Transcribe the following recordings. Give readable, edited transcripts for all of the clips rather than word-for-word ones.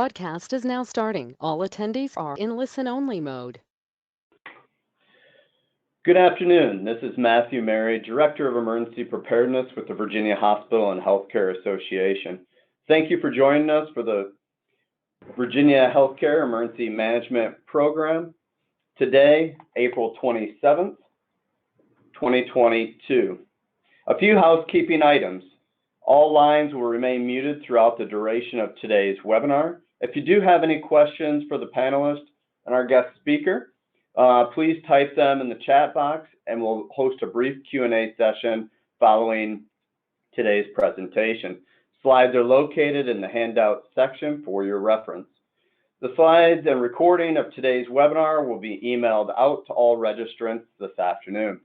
Broadcast is now starting. All attendees are in listen-only mode. Good afternoon. This is Matthew Mary, Director of Emergency Preparedness with the Virginia Hospital and Healthcare Association. Thank you for joining us for the Virginia Healthcare Emergency Management Program. Today, April 27th, 2022. A few housekeeping items. All lines will remain muted throughout the duration of today's webinar. If you do have any questions for the panelists and our guest speaker, please type them in the chat box and we'll host a brief Q&A session following today's presentation. Slides are located in the handout section for your reference. The slides and recording of today's webinar will be emailed out to all registrants this afternoon.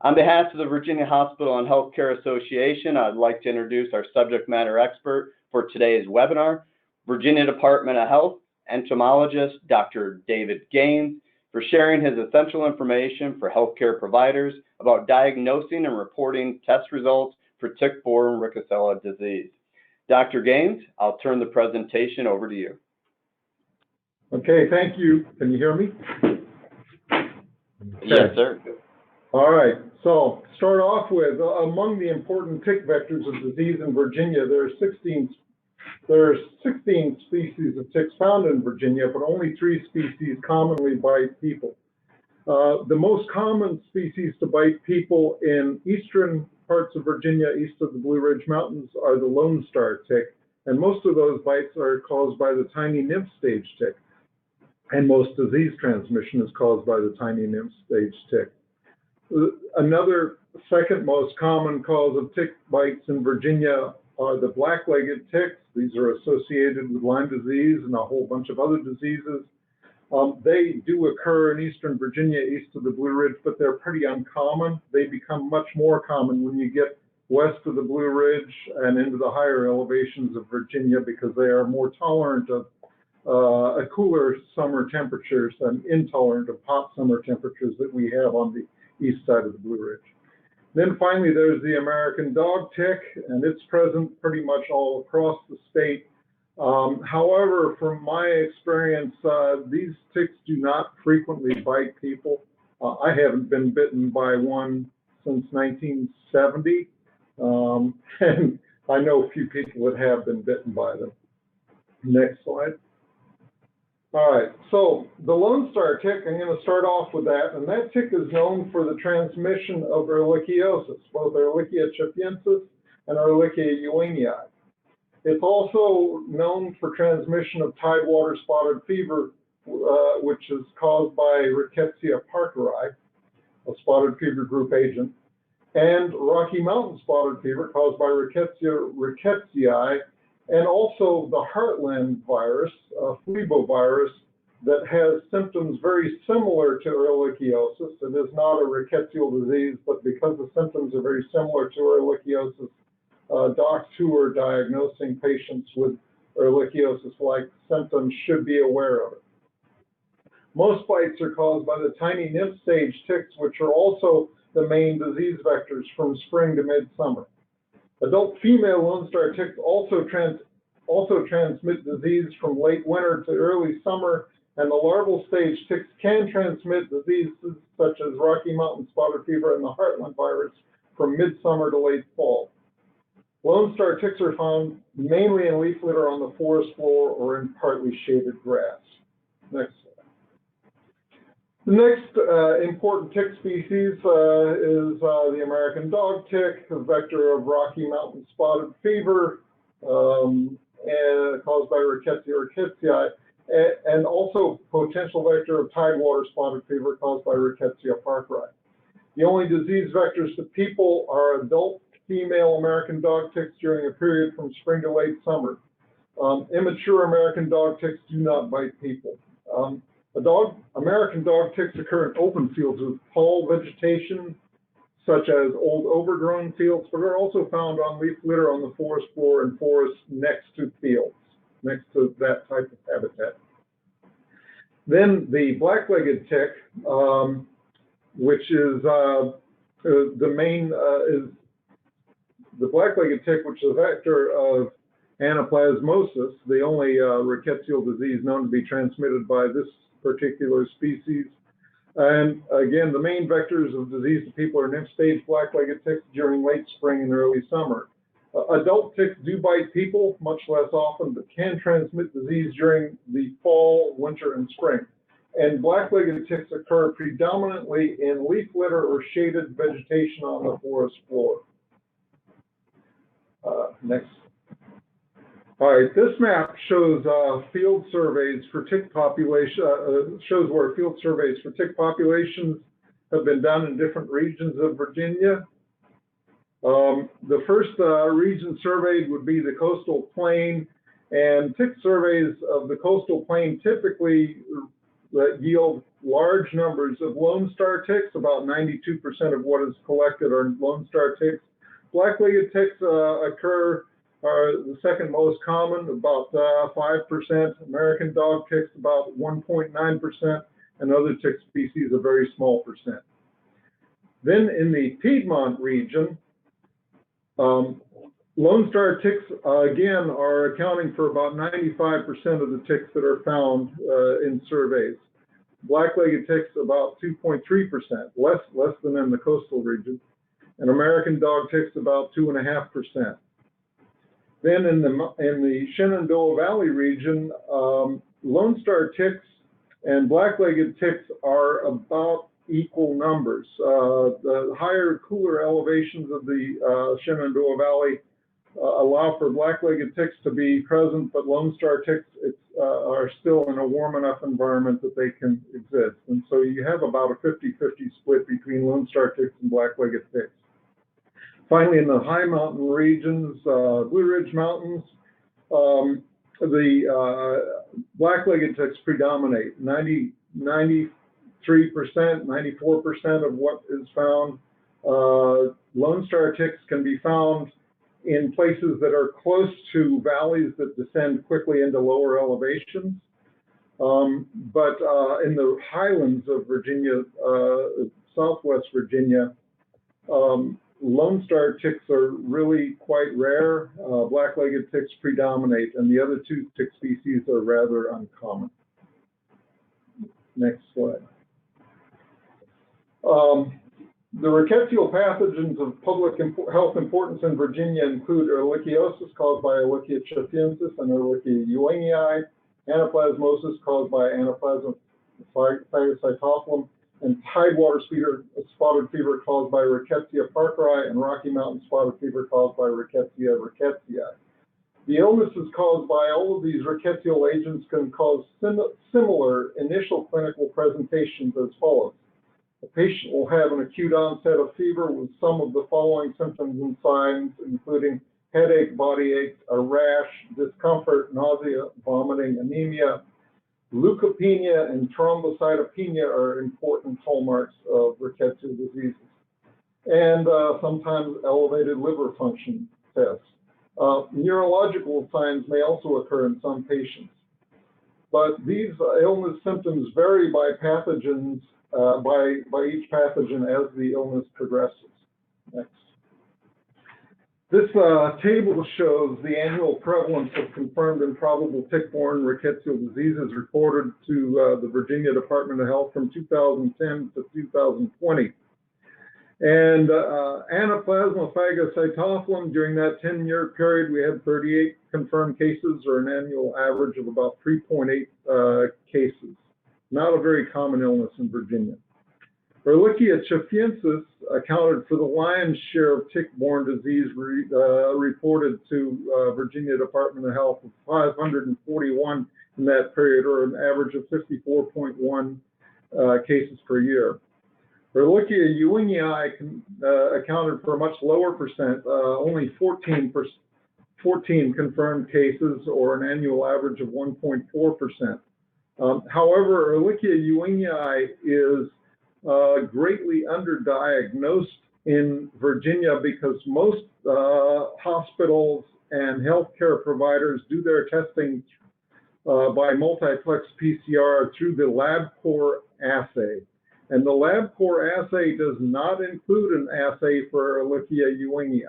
On behalf of the Virginia Hospital and Healthcare Association, I'd like to introduce our subject matter expert for today's webinar, Virginia Department of Health entomologist Dr. David Gaines, for sharing his essential information for healthcare providers about diagnosing and reporting test results for tick-borne Rickettsial disease. Dr. Gaines, I'll turn the presentation over to you. Okay, thank you. Can you hear me? Yes, sir. All right, so start off with, among the important tick vectors of disease in Virginia, there are 16 species of ticks found in Virginia, but only 3 species commonly bite people. The most common species to bite people in eastern parts of Virginia, east of the Blue Ridge Mountains, are the Lone Star tick, and most of those bites are caused by the tiny nymph stage tick, and most disease transmission is caused by the tiny nymph stage tick. Another second most common cause of tick bites in Virginia are the black-legged ticks. These are associated with Lyme disease and a whole bunch of other diseases. They do occur in eastern Virginia, east of the Blue Ridge, but they're pretty uncommon. They become much more common when you get west of the Blue Ridge and into the higher elevations of Virginia because they are more tolerant of cooler summer temperatures and intolerant of hot summer temperatures that we have on the east side of the Blue Ridge. Then finally, there's the American dog tick, and it's present pretty much all across the state. However, from my experience, these ticks do not frequently bite people. I haven't been bitten by one since 1970, and I know a few people that have been bitten by them. Next slide. All right, so the Lone Star tick, I'm going to start off with that, and that tick is known for the transmission of ehrlichiosis, both Ehrlichia chipiensis and Ehrlichia ewingii. It's also known for transmission of tidewater spotted fever, which is caused by Rickettsia parkeri, a spotted fever group agent, and Rocky Mountain spotted fever caused by Rickettsia rickettsii, and also the Heartland virus, phlebivirus, that has symptoms very similar to ehrlichiosis. It is not a rickettsial disease, but because the symptoms are very similar to ehrlichiosis, docs who are diagnosing patients with ehrlichiosis-like symptoms should be aware of it. Most bites are caused by the tiny nymph stage ticks, which are also the main disease vectors from spring to midsummer. Adult female Lone Star ticks also transmit disease from late winter to early summer, and the larval stage ticks can transmit diseases such as Rocky Mountain spotted fever and the Heartland virus from midsummer to late fall. Lone Star ticks are found mainly in leaf litter on the forest floor or in partly shaded grass. Next slide. The next important tick species is the American dog tick, a vector of Rocky Mountain spotted fever and caused by Rickettsia rickettsii, and also potential vector of tidewater spotted fever caused by Rickettsia parkeri. The only disease vectors to people are adult female American dog ticks during a period from spring to late summer. Immature American dog ticks do not bite people. American dog ticks occur in open fields with tall vegetation, such as old overgrown fields, but are also found on leaf litter on the forest floor and forests next to fields, next to that type of habitat. Then the black-legged tick, which is the black-legged tick, which is a vector of anaplasmosis, the only rickettsial disease known to be transmitted by this particular species. And again, the main vectors of disease to people are nymph-stage black-legged ticks during late spring and early summer. Adult ticks do bite people much less often, but can transmit disease during the fall, winter, and spring. And black-legged ticks occur predominantly in leaf litter or shaded vegetation on the forest floor. Next. All right, this map shows field surveys for tick population, shows where field surveys for tick populations have been done in different regions of Virginia. The first region surveyed would be the coastal plain, and tick surveys of the coastal plain typically yield large numbers of Lone Star ticks. About 92% of what is collected are Lone Star ticks. Black-legged ticks are the second most common, about 5%. American dog ticks, about 1.9%, and other tick species, a very small percent. Then in the Piedmont region, Lone Star ticks, again, are accounting for about 95% of the ticks that are found in surveys. Black-legged ticks, about 2.3%, less than in the coastal region. And American dog ticks, about 2.5%. Then in the Shenandoah Valley region, Lone Star ticks and black-legged ticks are about equal numbers. The higher, cooler elevations of the Shenandoah Valley allow for black-legged ticks to be present, but Lone Star ticks are still in a warm enough environment that they can exist. And so you have about a 50-50 split between Lone Star ticks and black-legged ticks. Finally, in the high mountain regions, Blue Ridge Mountains, the black-legged ticks predominate. 93%, 94% of what is found. Lone Star ticks can be found in places that are close to valleys that descend quickly into lower elevations. But in the highlands of Virginia, Southwest Virginia, Lone Star ticks are really quite rare. Black-legged ticks predominate, and the other two tick species are rather uncommon. Next slide. The rickettsial pathogens of public health importance in Virginia include ehrlichiosis caused by Ehrlichia chafiensis and Ehrlichia ewingii, anaplasmosis caused by Anaplasma phagocytophilum, and tidewater spotted fever caused by Rickettsia parkeri, and Rocky Mountain spotted fever caused by Rickettsia rickettsii. The illnesses caused by all of these rickettsial agents can cause similar initial clinical presentations as follows. The patient will have an acute onset of fever with some of the following symptoms and signs, including headache, body ache, a rash, discomfort, nausea, vomiting, anemia. Leukopenia and thrombocytopenia are important hallmarks of rickettsial diseases, and sometimes elevated liver function tests. Neurological signs may also occur in some patients, but these illness symptoms vary by pathogens, by each pathogen as the illness progresses. Next. This table shows the annual prevalence of confirmed and probable tick-borne rickettsial diseases reported to the Virginia Department of Health from 2010 to 2020. And Anaplasma phagocytophilum, during that 10-year period, we had 38 confirmed cases, or an annual average of about 3.8 cases. Not a very common illness in Virginia. Ehrlichia chafiensis accounted for the lion's share of tick-borne disease reported to Virginia Department of Health, of 541 in that period, or an average of 54.1 cases per year. Ehrlichia ewingii accounted for a much lower percent, only 14 confirmed cases, or an annual average of 1.4%. However, Ehrlichia ewingii is greatly underdiagnosed in Virginia because most hospitals and healthcare providers do their testing by multiplex PCR through the LabCorp assay. And the LabCorp assay does not include an assay for Ehrlichia ewingii.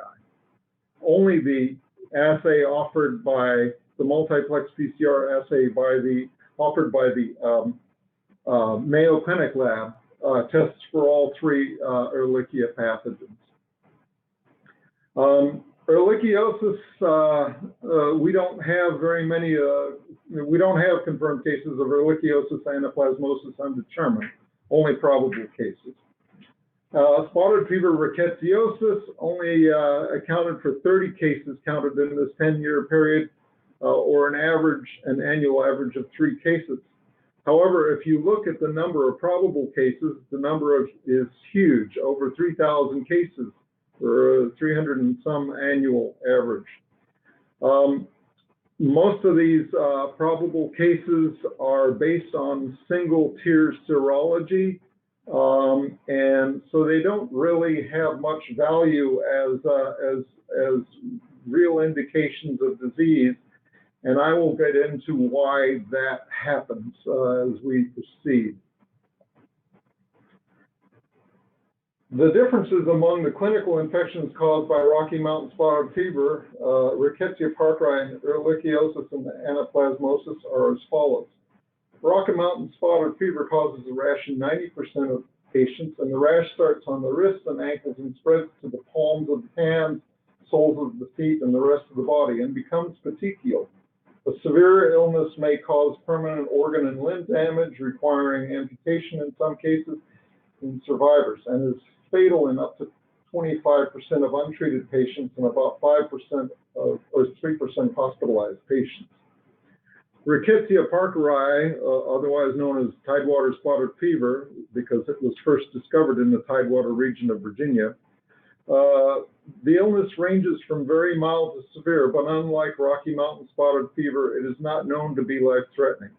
Only the assay offered by the multiplex PCR assay offered by the Mayo Clinic lab tests for all three Ehrlichia pathogens. Ehrlichiosis, we don't have very many, we don't have confirmed cases of ehrlichiosis anaplasmosis undetermined, only probable cases. Spotted fever rickettsiosis only accounted for 30 cases counted in this 10-year period, or an annual average of 3 cases. However, if you look at the number of probable cases, the number is huge, over 3,000 cases, or 300 and some annual average. Most of these probable cases are based on single-tier serology, and so they don't really have much value as real indications of disease. And I will get into why that happens as we proceed. The differences among the clinical infections caused by Rocky Mountain spotted fever, Rickettsia parkeri, ehrlichiosis, and anaplasmosis are as follows. Rocky Mountain spotted fever causes a rash in 90% of patients, and the rash starts on the wrists and ankles and spreads to the palms of the hands, soles of the feet, and the rest of the body, and becomes petechial. A severe illness may cause permanent organ and limb damage, requiring amputation in some cases in survivors, and is fatal in up to 25% of untreated patients and about 5% or 3% hospitalized patients. Rickettsial parkeri, otherwise known as tidewater spotted fever, because it was first discovered in the Tidewater region of Virginia. The illness ranges from very mild to severe, but unlike Rocky Mountain spotted fever, it is not known to be life-threatening.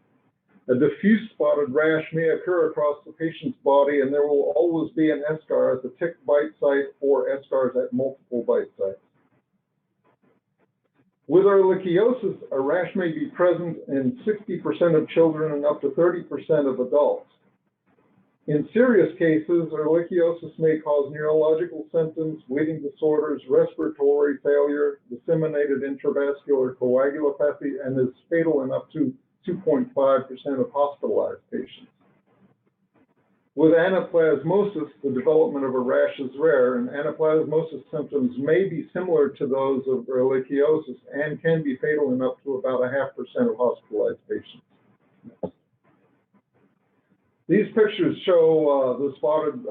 A diffuse spotted rash may occur across the patient's body, and there will always be an eschar at the tick bite site or eschars at multiple bite sites. With ehrlichiosis, a rash may be present in 60% of children and up to 30% of adults. In serious cases, ehrlichiosis may cause neurological symptoms, bleeding disorders, respiratory failure, disseminated intravascular coagulopathy, and is fatal in up to 2.5% of hospitalized patients. With anaplasmosis, the development of a rash is rare, and anaplasmosis symptoms may be similar to those of ehrlichiosis and can be fatal in up to about 0.5% of hospitalized patients. These pictures show the spotted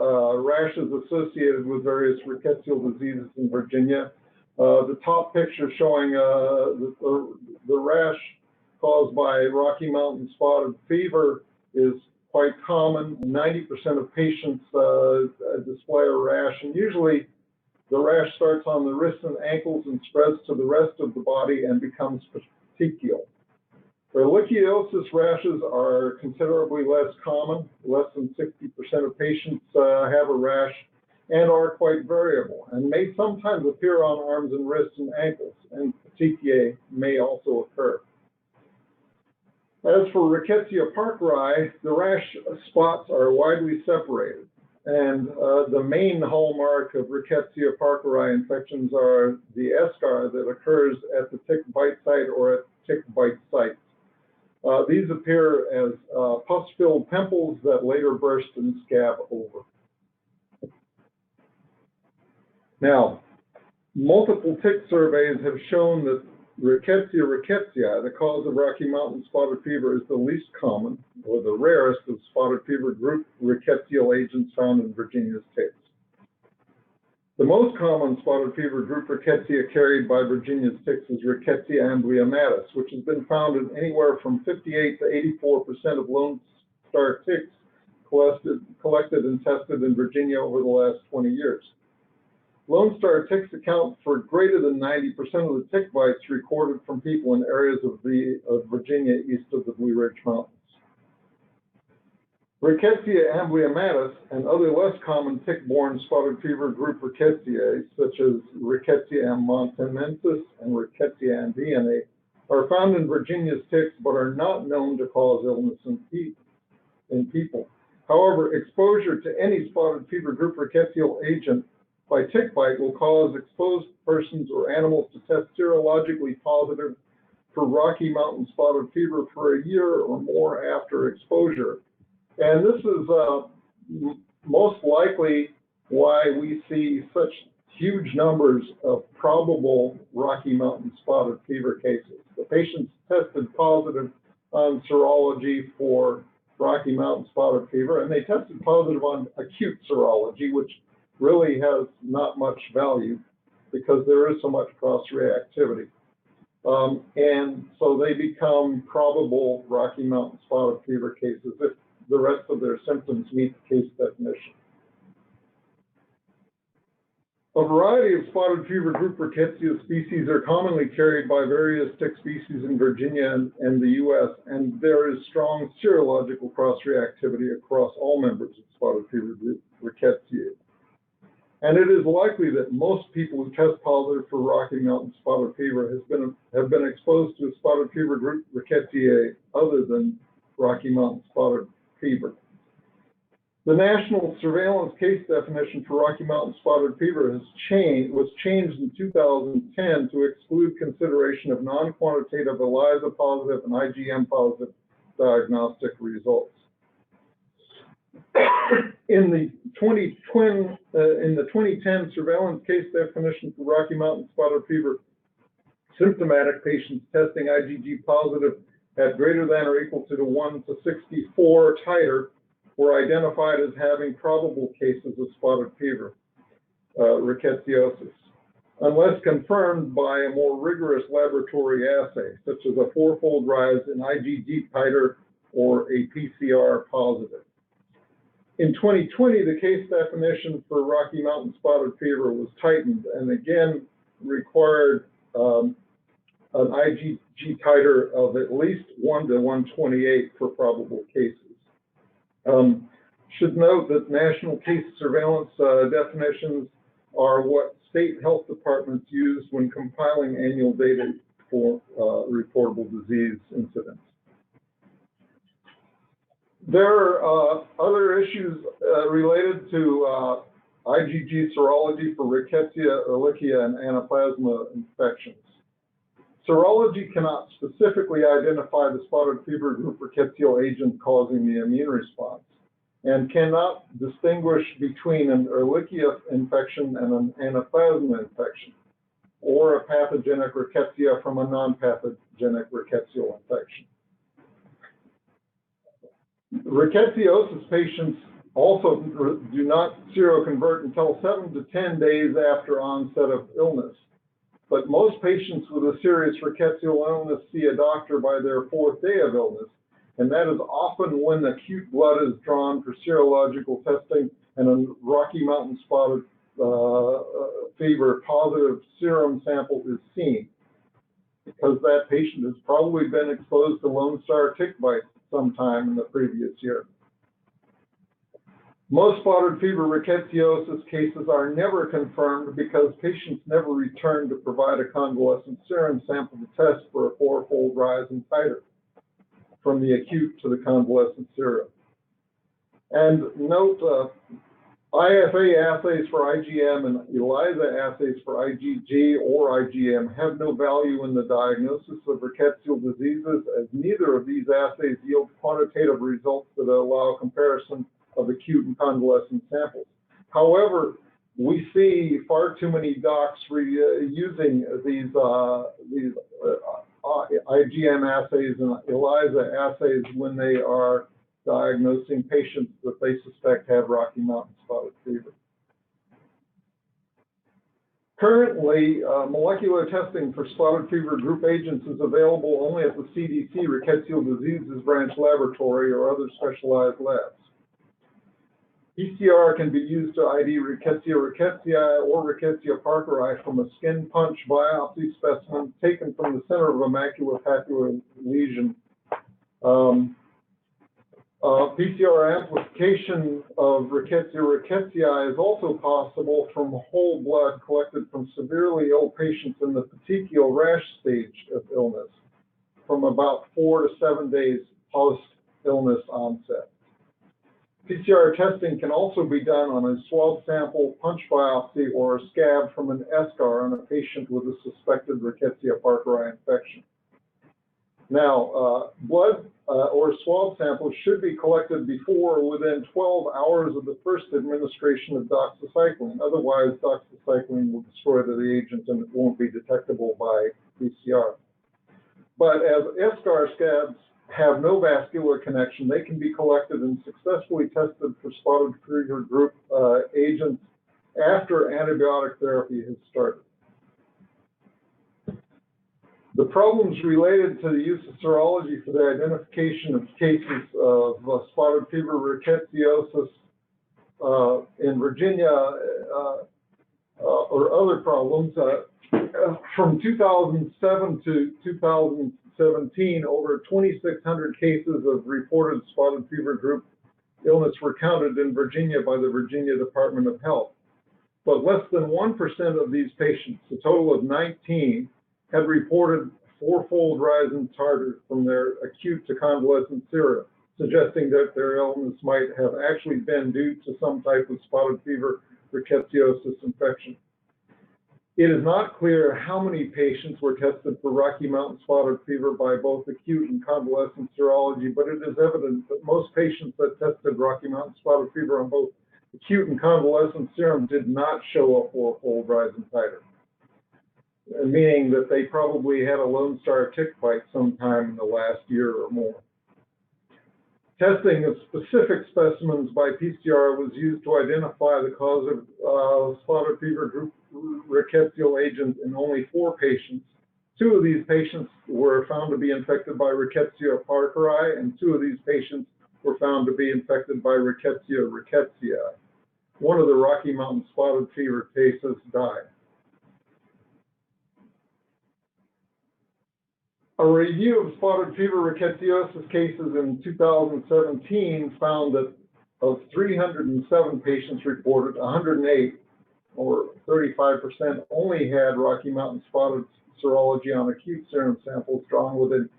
rashes associated with various rickettsial diseases in Virginia. The top picture showing the rash caused by Rocky Mountain spotted fever is quite common. 90% of patients display a rash, and usually the rash starts on the wrists and ankles and spreads to the rest of the body and becomes petechial. Ehrlichiosis rashes are considerably less common. Less than 60% of patients have a rash and are quite variable, and may sometimes appear on arms and wrists and ankles, and petechiae may also occur. As for Rickettsial parkeri, the rash spots are widely separated, and the main hallmark of Rickettsial parkeri infections are the eschar that occurs at the tick bite site or at tick bite sites. These appear as pus-filled pimples that later burst and scab over. Now, multiple tick surveys have shown that Rickettsia rickettsii, the cause of Rocky Mountain spotted fever, is the least common, or the rarest of spotted fever group rickettsial agents found in Virginia's ticks. The most common spotted fever group rickettsia carried by Virginia's ticks is Rickettsial amblyommatis, which has been found in anywhere from 58 to 84% of Lone Star ticks collected and tested in Virginia over the last 20 years. Lone Star ticks account for greater than 90% of the tick bites recorded from people in areas of Virginia east of the Blue Ridge Mountains. Rickettsial amblyommatis and other less common tick-borne spotted fever group Rickettsiae, such as Rickettsial montanoensis and Rickettsial andeanae, are found in Virginia's ticks but are not known to cause illness in people. However, exposure to any spotted fever group rickettsial agent by tick bite will cause exposed persons or animals to test serologically positive for Rocky Mountain spotted fever for a year or more after exposure. And this is most likely why we see such huge numbers of probable Rocky Mountain spotted fever cases. The patients tested positive on serology for Rocky Mountain spotted fever, and they tested positive on acute serology, which really has not much value because there is so much cross-reactivity. And so they become probable Rocky Mountain spotted fever cases if the rest of their symptoms meet the case definition. A variety of spotted fever group Rickettsia species are commonly carried by various tick species in Virginia and the U.S., and there is strong serological cross-reactivity across all members of spotted fever group Ricketsial. And it is likely that most people who test positive for Rocky Mountain spotted fever have been exposed to a spotted fever group Ricketsiae other than Rocky Mountain spotted fever. The national surveillance case definition for Rocky Mountain spotted fever was changed in 2010 to exclude consideration of non-quantitative ELISA positive and IgM positive diagnostic results. In the 2010 surveillance case definition for Rocky Mountain spotted fever, symptomatic patients testing IgG positive at greater than or equal to the 1 to 64 titer were identified as having probable cases of spotted fever, rickettsiosis, unless confirmed by a more rigorous laboratory assay, such as a fourfold rise in IgG titer or a PCR positive. In 2020, the case definition for Rocky Mountain spotted fever was tightened and again required an IgG titer of at least 1 to 128 for probable cases. Should note that national case surveillance definitions are what state health departments use when compiling annual data for reportable disease incidents. There are other issues related to IgG serology for Rickettsia, Ehrlichia, and Anaplasma infections. Serology cannot specifically identify the spotted fever group rickettsial agent causing the immune response and cannot distinguish between an Ehrlichia infection and an Anaplasma infection or a pathogenic rickettsia from a non-pathogenic rickettsial infection. Rickettsiosis patients also do not seroconvert until 7 to 10 days after onset of illness. But most patients with a serious rickettsial illness see a doctor by their 4th day of illness, and that is often when acute blood is drawn for serological testing and a Rocky Mountain spotted fever positive serum sample is seen, because that patient has probably been exposed to Lone Star tick bite sometime in the previous year. Most spotted fever rickettsiosis cases are never confirmed because patients never return to provide a convalescent serum sample to test for a fourfold rise in titer from the acute to the convalescent serum. And note, IFA assays for IgM and ELISA assays for IgG or IgM have no value in the diagnosis of rickettsial diseases, as neither of these assays yield quantitative results that allow comparison of acute and convalescent samples. However, we see far too many docs using these IgM assays and ELISA assays when they are diagnosing patients that they suspect have Rocky Mountain spotted fever. Currently, molecular testing for spotted fever group agents is available only at the CDC Rickettsial Diseases Branch Laboratory or other specialized labs. PCR can be used to ID Rickettsia rickettsii or Rickettsia parkeri from a skin punch biopsy specimen taken from the center of a maculopapular lesion. PCR amplification of Rickettsia rickettsii is also possible from whole blood collected from severely ill patients in the petechial rash stage of illness from about 4 to 7 days post-illness onset. PCR testing can also be done on a swab sample, punch biopsy, or a scab from an eschar on a patient with a suspected Rickettsia parkeri infection. Now, blood or swab samples should be collected before or within 12 hours of the first administration of doxycycline. Otherwise, doxycycline will destroy the reagent and it won't be detectable by PCR. But as eschar scabs have no vascular connection, they can be collected and successfully tested for spotted fever group agents after antibiotic therapy has started. The problems related to the use of serology for the identification of cases of spotted fever rickettsiosis in Virginia or other problems, from 2007 to 2017, over 2,600 cases of reported spotted fever group illness were counted in Virginia by the Virginia Department of Health. But less than 1% of these patients, a total of 19, had reported fourfold rise in tartar from their acute to convalescent sera, suggesting that their illness might have actually been due to some type of spotted fever rickettsiosis infection. It is not clear how many patients were tested for Rocky Mountain spotted fever by both acute and convalescent serology, but it is evident that most patients that tested Rocky Mountain spotted fever on both acute and convalescent serum did not show a fourfold rise in titer, meaning that they probably had a Lone Star tick bite sometime in the last year or more. Testing of specific specimens by PCR was used to identify the cause of spotted fever group rickettsial agent in only 4 patients. 2 of these patients were found to be infected by Rickettsia parkeri, and 2 of these patients were found to be infected by Rickettsia rickettsii. One of the Rocky Mountain spotted fever cases died. A review of spotted fever rickettsiosis cases in 2017 found that of 307 patients reported, 108, or 35%, only had Rocky Mountain spotted serology on acute serum samples drawn within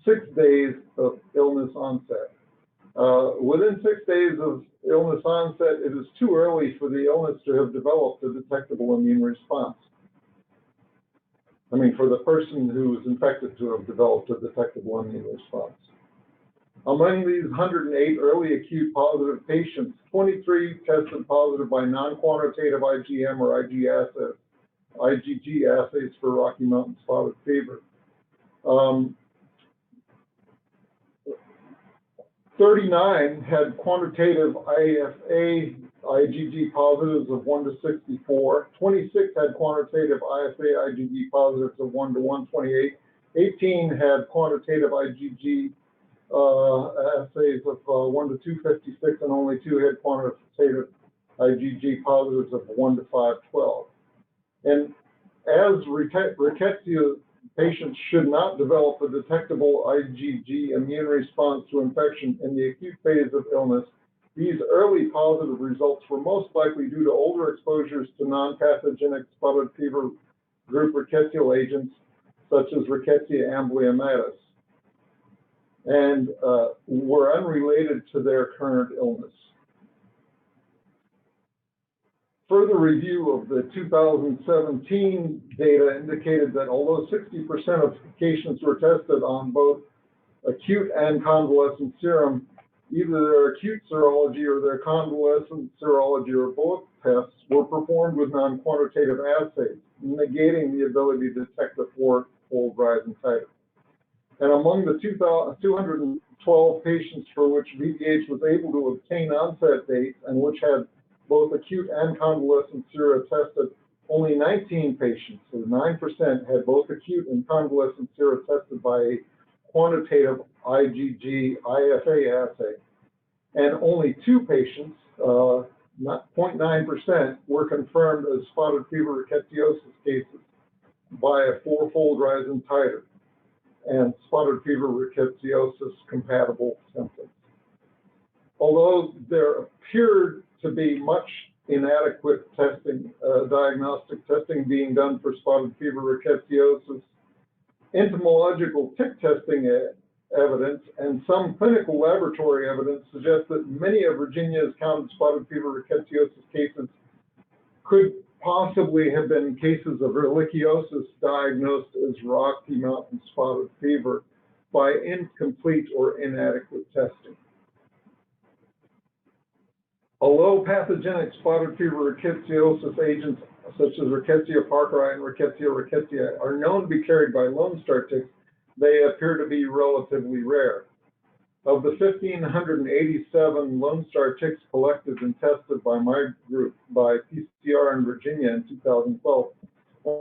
6 days of illness onset. Within 6 days of illness onset, it is too early for the illness to have developed a detectable immune response. I mean, for the person who was infected to have developed a detectable immune response. Among these 108 early acute positive patients, 23 tested positive by non-quantitative IgM or IgG assays for Rocky Mountain spotted fever. 39 had quantitative IFA IgG positives of 1 to 64. 26 had quantitative IFA IgG positives of 1 to 128. 18 had quantitative IgG assays of 1 to 256, and only 2 had quantitative IgG positives of 1 to 512. And as rickettsia patients should not develop a detectable IgG immune response to infection in the acute phase of illness, these early positive results were most likely due to older exposures to non-pathogenic spotted fever group rickettsial agents, such as Rickettsia amblyommatis, and were unrelated to their current illness. Further review of the 2017 data indicated that although 60% of patients were tested on both acute and convalescent serum, either their acute serology or their convalescent serology or both tests were performed with non-quantitative assays, negating the ability to detect a fourfold rise in titer. And among the 212 patients for which VDH was able to obtain onset dates and which had both acute and convalescent sera tested, only 19 patients, so 9%, had both acute and convalescent sera tested by a quantitative IgG IFA assay. And only 2 patients, 0.9%, were confirmed as spotted fever rickettsiosis cases by a fourfold rise in titer and spotted fever rickettsiosis compatible symptoms. Although there appeared to be much inadequate testing, diagnostic testing being done for spotted fever rickettsiosis, entomological tick testing evidence and some clinical laboratory evidence suggests that many of Virginia's counted spotted fever rickettsiosis cases could possibly have been cases of ehrlichiosis diagnosed as Rocky Mountain spotted fever by incomplete or inadequate testing. Although pathogenic spotted fever rickettsiosis agents such as Rickettsia parkeri and Rickettsia rickettsii are known to be carried by Lone Star ticks, they appear to be relatively rare. Of the 1,587 Lone Star ticks collected and tested by my group by PCR in Virginia in 2012,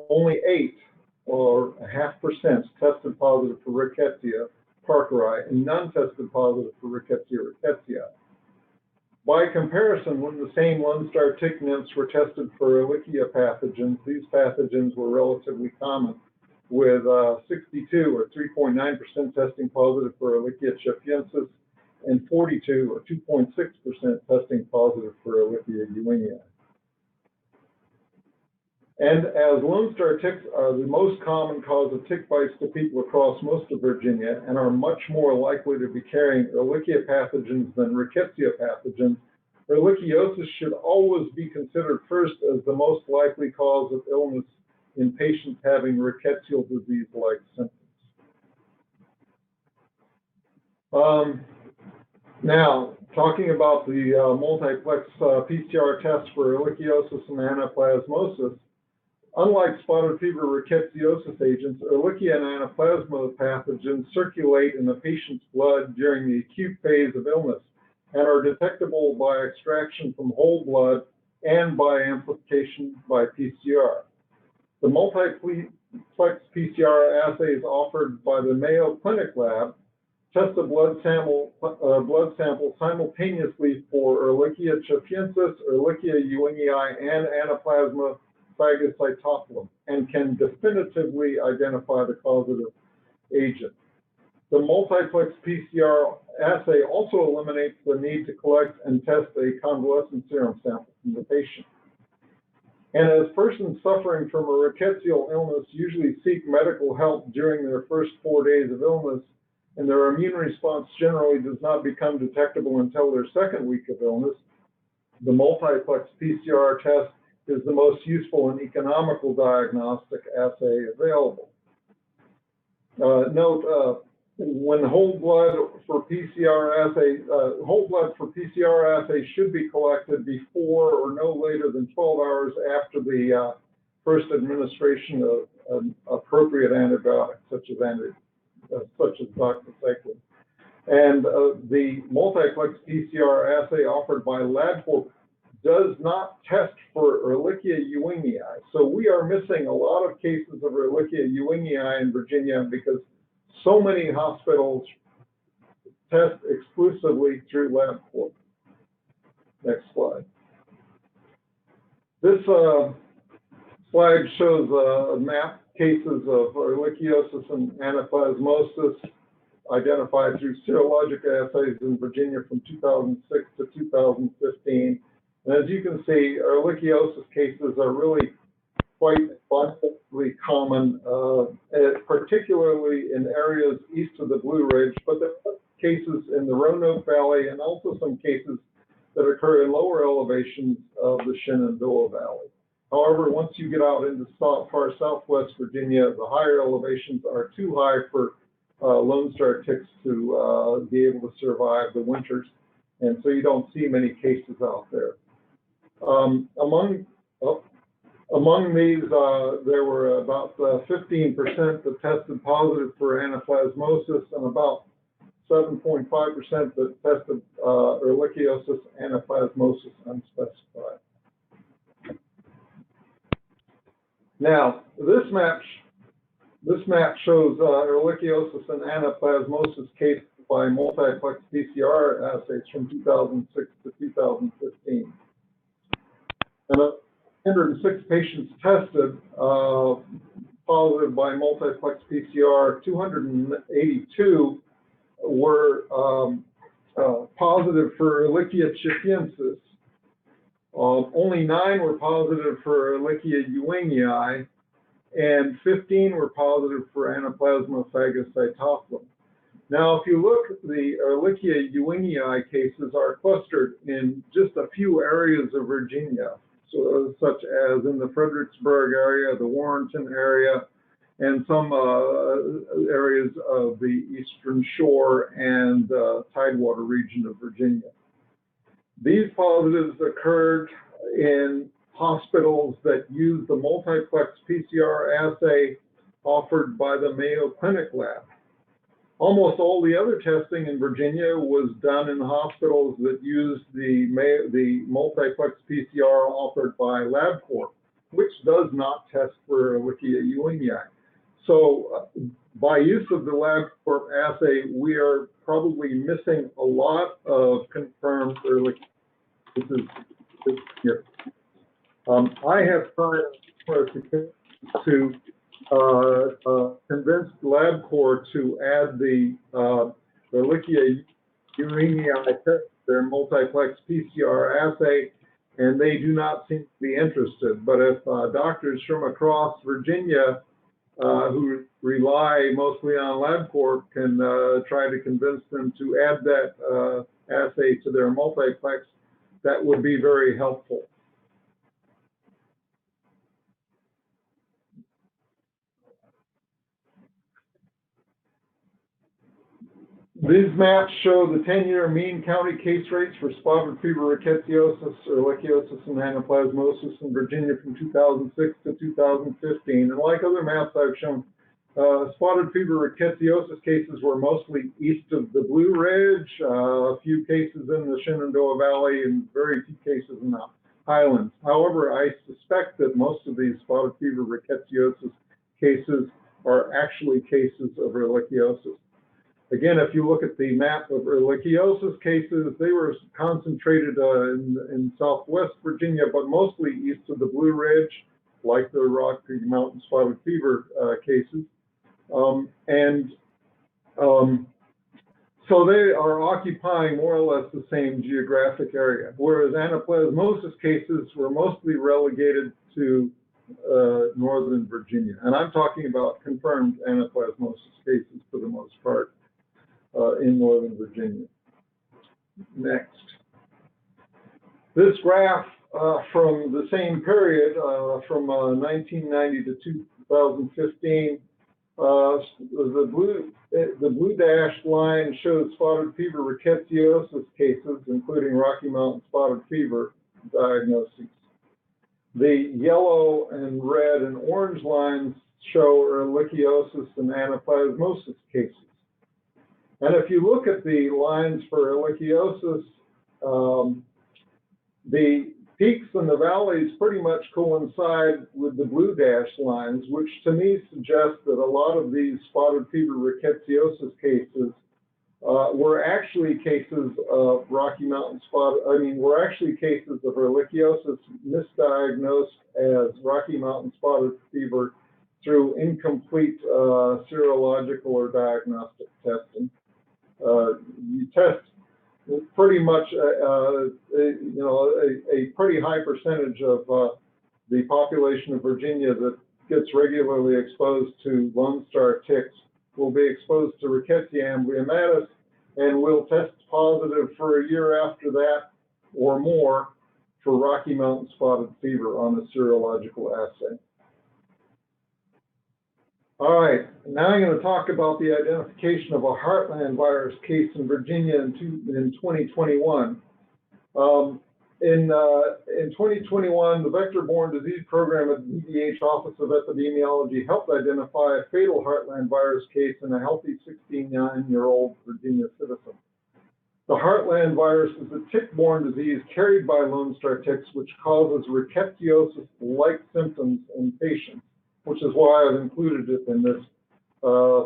only 8, or 0.5%, tested positive for Rickettsia parkeri and none tested positive for Rickettsia rickettsii. By comparison, when the same Lone Star tick nymphs were tested for Ehrlichia pathogens, these pathogens were relatively common, with 62 or 3.9% testing positive for Ehrlichia tchafiensis and 42 or 2.6% testing positive for Ehrlichia ewingii. And as Lone Star ticks are the most common cause of tick bites to people across most of Virginia and are much more likely to be carrying Ehrlichia pathogens than Rickettsia pathogens, ehrlichiosis should always be considered first as the most likely cause of illness in patients having rickettsial disease-like symptoms. Now, talking about the multiplex PCR test for ehrlichiosis and anaplasmosis, unlike spotted fever rickettsiosis agents, Ehrlichia and anaplasma pathogens circulate in the patient's blood during the acute phase of illness and are detectable by extraction from whole blood and by amplification by PCR. The multiplex PCR assays offered by the Mayo Clinic Lab test a blood sample simultaneously for Ehrlichia tchafiensis, Ehrlichia ewingii, and Anaplasma phagocytophilum, and can definitively identify the causative agent. The multiplex PCR assay also eliminates the need to collect and test a convalescent serum sample from the patient. And as persons suffering from a rickettsial illness usually seek medical help during their first 4 days of illness, and their immune response generally does not become detectable until their second week of illness, the multiplex PCR test is the most useful and economical diagnostic assay available. Note, when whole blood for PCR assay should be collected before or no later than 12 hours after the first administration of an appropriate antibiotic, such as doxycycline. And the multiplex PCR assay offered by LabCorp does not test for Ehrlichia ewingii. So we are missing a lot of cases of Ehrlichia ewingii in Virginia because so many hospitals test exclusively through LabCorp. Next slide. This slide shows map cases of ehrlichiosis and anaplasmosis identified through serologic assays in Virginia from 2006 to 2015. And as you can see, ehrlichiosis cases are really quite abundantly common, particularly in areas east of the Blue Ridge, but there are cases in the Roanoke Valley and also some cases that occur in lower elevations of the Shenandoah Valley. However, once you get out into far southwest Virginia, the higher elevations are too high for Lone Star ticks to be able to survive the winters, and so you don't see many cases out there. Among these, there were about 15% that tested positive for anaplasmosis and about 7.5% that tested ehrlichiosis anaplasmosis unspecified. Now, this map shows ehrlichiosis and anaplasmosis cases by multiplex PCR assays from 2006 to 2015. And 106 patients tested positive by multiplex PCR. 282 were positive for Ehrlichia tchafiensis. Only 9 were positive for Ehrlichia ewingii, and 15 were positive for Anaplasma phagocytophilum. Now, if you look, the Ehrlichia ewingii cases are clustered in just a few areas of Virginia, so, such as in the Fredericksburg area, the Warrenton area, and some areas of the Eastern Shore and Tidewater region of Virginia. These positives occurred in hospitals that use the multiplex PCR assay offered by the Mayo Clinic lab. Almost all the other testing in Virginia was done in hospitals that used the multiplex PCR offered by LabCorp, which does not test for Ehrlichia ewingii. So by use of the LabCorp assay, we are probably missing a lot of confirmed Ehrlichia. This is here. I have tried to convince LabCorp to add the Ehrlichia ewingii test, their multiplex PCR assay, and they do not seem to be interested. But if doctors from across Virginia who rely mostly on LabCorp can try to convince them to add that assay to their multiplex, that would be very helpful. These maps show the 10-year mean county case rates for spotted fever, rickettsiosis, ehrlichiosis, and anaplasmosis in Virginia from 2006 to 2015. And like other maps I've shown, spotted fever rickettsiosis cases were mostly east of the Blue Ridge, a few cases in the Shenandoah Valley, and very few cases in the Highlands. However, I suspect that most of these spotted fever rickettsiosis cases are actually cases of ehrlichiosis. Again, if you look at the map of ehrlichiosis cases, they were concentrated in southwest Virginia, but mostly east of the Blue Ridge, like the Rocky Mountain spotted fever cases. So they are occupying more or less the same geographic area, whereas anaplasmosis cases were mostly relegated to northern Virginia. And I'm talking about confirmed anaplasmosis cases for the most part. In Northern Virginia. Next. This graph from the same period, from 1990 to 2015, the blue dashed line shows spotted fever rickettsiosis cases, including Rocky Mountain spotted fever diagnoses. The yellow and red and orange lines show ehrlichiosis and anaplasmosis cases. And if you look at the lines for ehrlichiosis, the peaks and the valleys pretty much coincide with the blue dashed lines, which to me suggests that a lot of these spotted fever rickettsiosis cases were actually cases of Rocky Mountain were actually cases of ehrlichiosis misdiagnosed as Rocky Mountain spotted fever through incomplete serological or diagnostic testing. You test pretty much, a pretty high percentage of the population of Virginia that gets regularly exposed to Lone Star ticks will be exposed to Rickettsia amblyommatis and will test positive for a year after that or more for Rocky Mountain spotted fever on a serological assay. All right, now I'm going to talk about the identification of a Heartland virus case in Virginia in 2021. In 2021, the Vector-Borne Disease Program at the VDH Office of Epidemiology helped identify a fatal Heartland virus case in a healthy 69-year-old Virginia citizen. The Heartland virus is a tick-borne disease carried by Lone Star ticks, which causes rickettsiosis-like symptoms in patients, which is why I've included it in this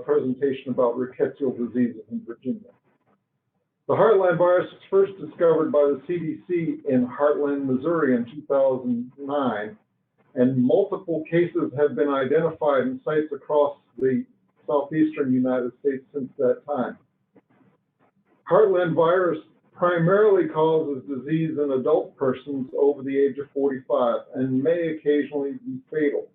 presentation about rickettsial diseases in Virginia. The Heartland virus was first discovered by the CDC in Heartland, Missouri in 2009, and multiple cases have been identified in sites across the southeastern United States since that time. Heartland virus primarily causes disease in adult persons over the age of 45 and may occasionally be fatal.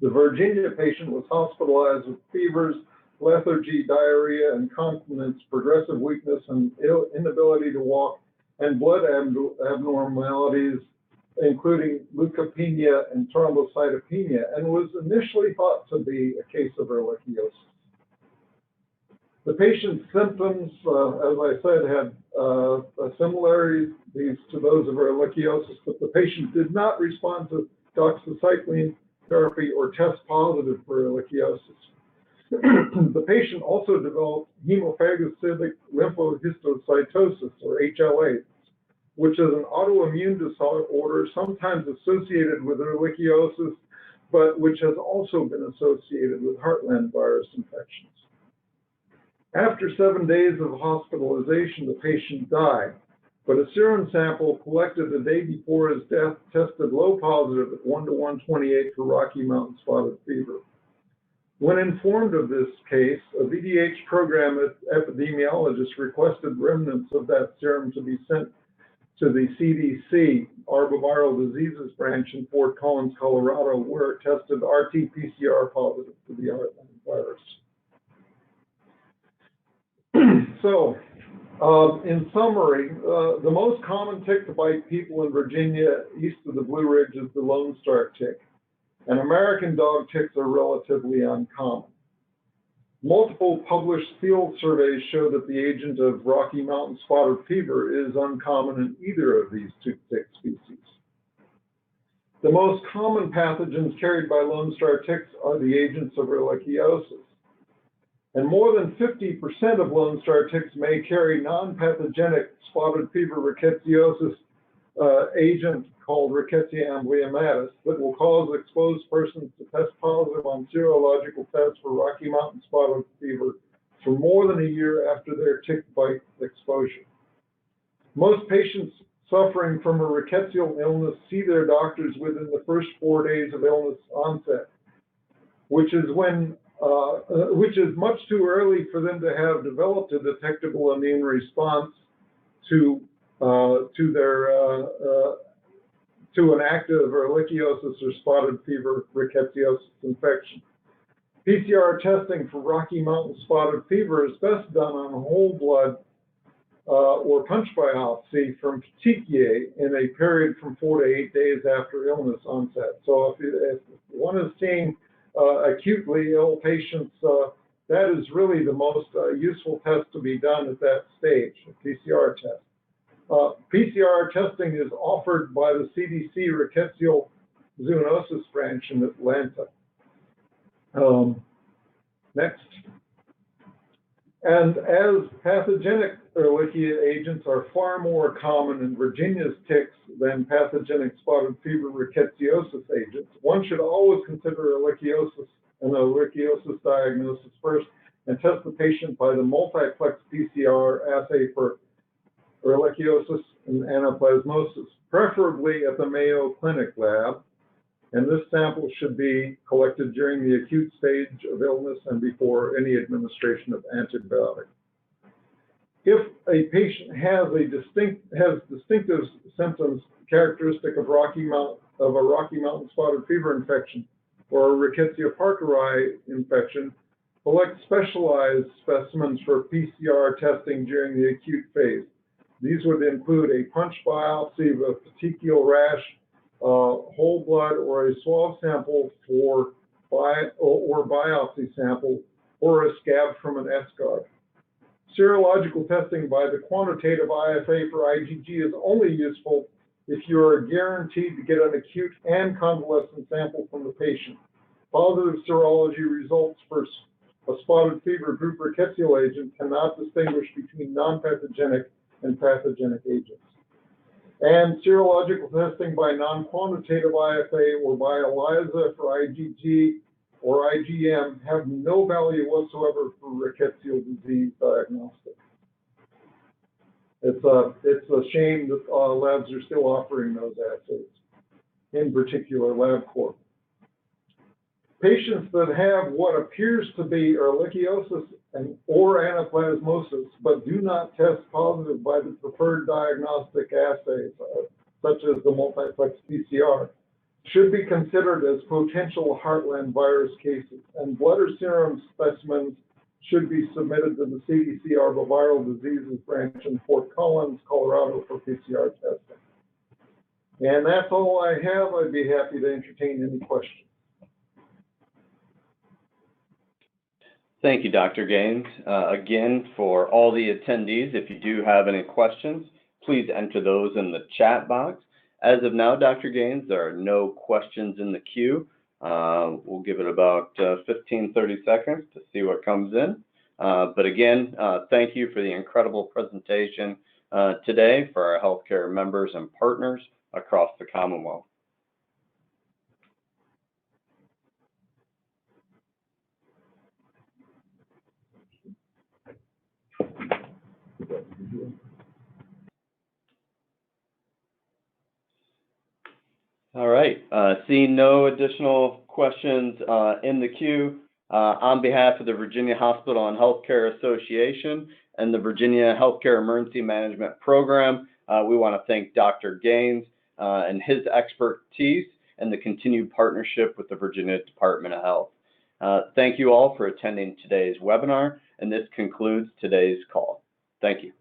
The Virginia patient was hospitalized with fevers lethargy, diarrhea, incontinence, progressive weakness, and inability to walk, and blood abnormalities, including leukopenia and thrombocytopenia, and was initially thought to be a case of ehrlichiosis. The patient's symptoms, as I said, had similarities to those of ehrlichiosis, but the patient did not respond to doxycycline therapy or test positive for ehrlichiosis. The patient also developed hemophagocytic lymphohistiocytosis, or HLA, which is an autoimmune disorder sometimes associated with ehrlichiosis, but which has also been associated with Heartland virus infections. After 7 days of hospitalization, the patient died, but a serum sample collected the day before his death tested low positive at 1:128 for Rocky Mountain spotted fever. When informed of this case, a VDH program epidemiologist requested remnants of that serum to be sent to the CDC Arboviral Diseases branch in Fort Collins, Colorado, where it tested RT-PCR positive for the Heartland virus. So, in summary, the most common tick to bite people in Virginia east of the Blue Ridge is the Lone Star tick, and American dog ticks are relatively uncommon. Multiple published field surveys show that the agent of Rocky Mountain spotted fever is uncommon in either of these two tick species. The most common pathogens carried by Lone Star ticks are the agents of ehrlichiosis. And more than 50% of Lone Star ticks may carry non-pathogenic spotted fever rickettsiosis agent called Rickettsia amblyommatis that will cause exposed persons to test positive on serological tests for Rocky Mountain spotted fever for more than a year after their tick bite exposure. Most patients suffering from a rickettsial illness see their doctors within the first 4 days of illness onset, which is much too early for them to have developed a detectable immune response to an active ehrlichiosis or spotted fever rickettsiosis infection. PCR testing for Rocky Mountain spotted fever is best done on whole blood or punch biopsy from petechiae in a period from 4 to 8 days after illness onset. So if one is seeing acutely ill patients, that is really the most useful test to be done at that stage, a PCR test. PCR testing is offered by the CDC Rickettsial Zoonosis branch in Atlanta. Next. And as pathogenic Ehrlichia agents are far more common in Virginia's ticks than pathogenic spotted fever rickettsiosis agents, one should always consider ehrlichiosis and ehrlichiosis diagnosis first and test the patient by the multiplex PCR assay for ehrlichiosis and anaplasmosis, preferably at the Mayo Clinic lab. And this sample should be collected during the acute stage of illness and before any administration of antibiotic. If a patient has distinctive symptoms characteristic of a Rocky Mountain spotted fever infection or a Rickettsia parkeri infection, collect specialized specimens for PCR testing during the acute phase. These would include a punch biopsy of a petechial rash, whole blood or a swab sample or biopsy sample, or a scab from an eschar. Serological testing by the quantitative IFA for IgG is only useful if you are guaranteed to get an acute and convalescent sample from the patient. Positive serology results for a spotted fever group rickettsial agent cannot distinguish between non-pathogenic and pathogenic agents. And serological testing by non-quantitative IFA or by ELISA for IgG or IgM have no value whatsoever for rickettsial disease diagnostic. It's a shame that labs are still offering those assays, in particular LabCorp. Patients that have what appears to be ehrlichiosis or anaplasmosis, but do not test positive by the preferred diagnostic assays, such as the multiplex PCR, should be considered as potential Heartland virus cases, and blood or serum specimens should be submitted to the CDC Arboviral Diseases Branch in Fort Collins, Colorado for PCR testing. And that's all I have. I'd be happy to entertain any questions. Thank you, Dr. Gaines. Again, for all the attendees, if you do have any questions, please enter those in the chat box. As of now, Dr. Gaines, there are no questions in the queue. We'll give it about 15, 30 seconds to see what comes in. But again, thank you for the incredible presentation today for our healthcare members and partners across the Commonwealth. All right, seeing no additional questions in the queue, on behalf of the Virginia Hospital and Healthcare Association and the Virginia Healthcare Emergency Management Program, we want to thank Dr. Gaines and his expertise and the continued partnership with the Virginia Department of Health. Thank you all for attending today's webinar, and this concludes today's call. Thank you.